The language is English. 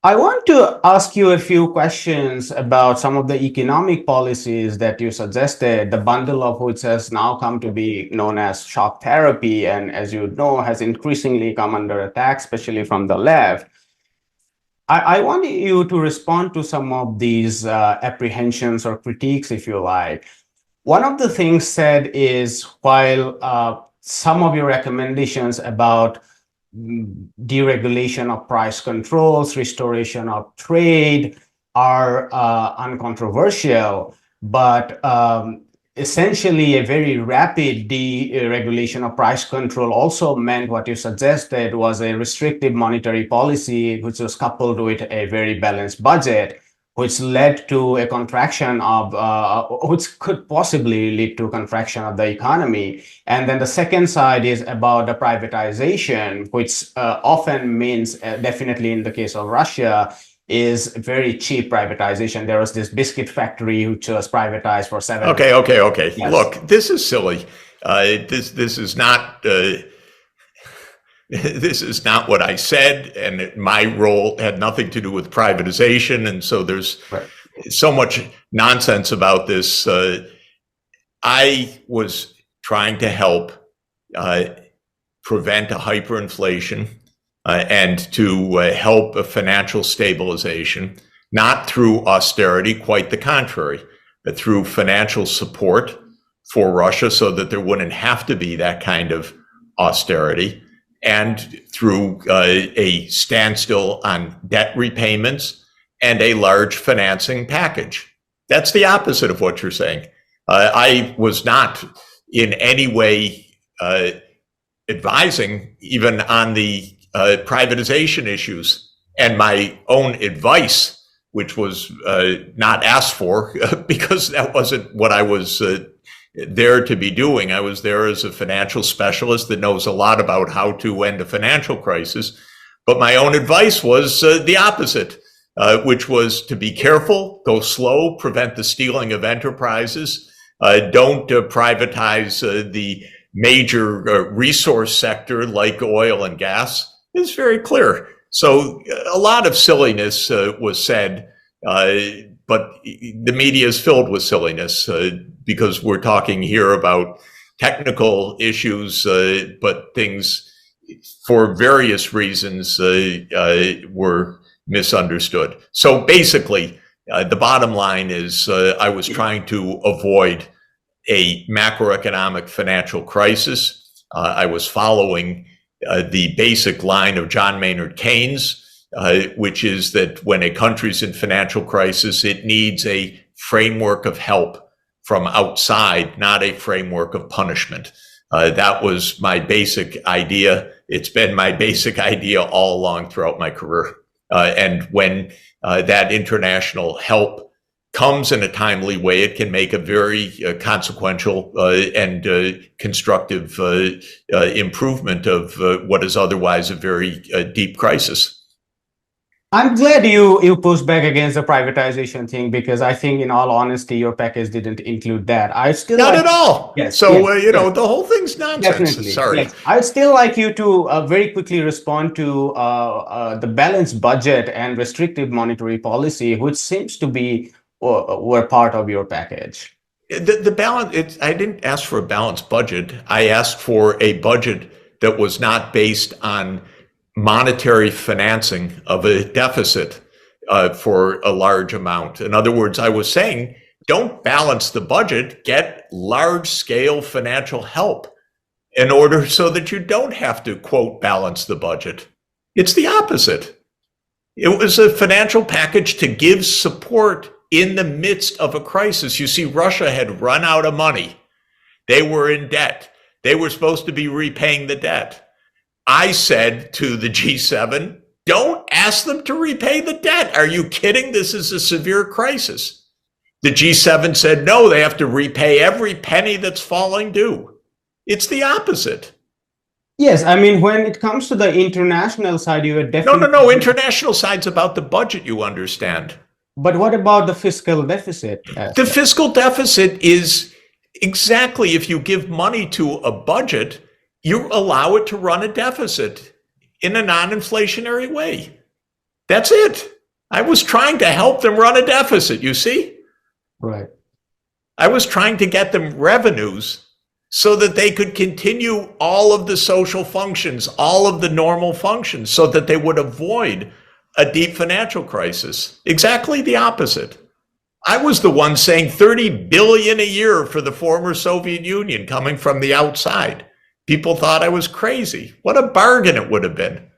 I want to ask you a few questions about some of the economic policies that you suggested, the bundle of which has now come to be known as shock therapy, and as you know, has increasingly come under attack, especially from the left. I want you to respond to some of these apprehensions or critiques, if you like. One of the things said is while some of your recommendations about deregulation of price controls, restoration of trade are uncontroversial, but essentially a very rapid deregulation of price control also meant what you suggested was a restrictive monetary policy, which was coupled with a very balanced budget, which led to a contraction of, which could possibly lead to a contraction of the economy. And then the second side is about the privatization, which often means, definitely in the case of Russia, is very cheap privatization. There was this biscuit factory which was privatized for seven. Okay. Yes. Look, this is silly. This is not. This is not what I said, and my role had nothing to do with privatization, and so there's so much nonsense about this. I was trying to help prevent a hyperinflation and to help a financial stabilization, not through austerity, quite the contrary, but through financial support for Russia so that there wouldn't have to be that kind of austerity, and through a standstill on debt repayments and a large financing package. That's the opposite of what you're saying. I was not in any way advising even on the privatization issues, and my own advice, which was not asked for because that wasn't what I was there to be doing. I was there as a financial specialist that knows a lot about how to end a financial crisis. But my own advice was the opposite, which was to be careful, go slow, prevent the stealing of enterprises, don't privatize the major resource sector like oil and gas. It's very clear. So a lot of silliness was said, but the media is filled with silliness because we're talking here about technical issues, but things for various reasons were misunderstood. So basically, the bottom line is I was trying to avoid a macroeconomic financial crisis. I was following the basic line of John Maynard Keynes, which is that when a country's in financial crisis, it needs a framework of help from outside, not a framework of punishment. That was my basic idea. It's been my basic idea all along throughout my career. And when that international help comes in a timely way, it can make a very consequential and constructive improvement of what is otherwise a very deep crisis. I'm glad you pushed back against the privatization thing, because I think, in all honesty, your package didn't include that. I still not at all. Yes. So yes, yes. The whole thing's nonsense. Definitely. Sorry. Yes. I'd still like you to very quickly respond to the balanced budget and restrictive monetary policy, which seems to be were part of your package. The balance. I didn't ask for a balanced budget. I asked for a budget that was not based on monetary financing of a deficit for a large amount. In other words, I was saying, don't balance the budget, get large-scale financial help in order so that you don't have to, quote, balance the budget. It's the opposite. It was a financial package to give support in the midst of a crisis. You see, Russia had run out of money. They were in debt. They were supposed to be repaying the debt. I said to the G7, don't ask them to repay the debt. Are you kidding? This is a severe crisis. The G7 said, no, they have to repay every penny that's falling due. It's the opposite. Yes, I mean, when it comes to the international side, you are definitely... No. International side's about the budget, you understand. But what about the fiscal deficit? The fiscal deficit is exactly, if you give money to a budget, you allow it to run a deficit in a non-inflationary way. That's it. I was trying to help them run a deficit, you see? Right. I was trying to get them revenues so that they could continue all of the social functions, all of the normal functions, so that they would avoid a deep financial crisis. Exactly the opposite. I was the one saying 30 billion a year for the former Soviet Union coming from the outside. People thought I was crazy. What a bargain it would have been.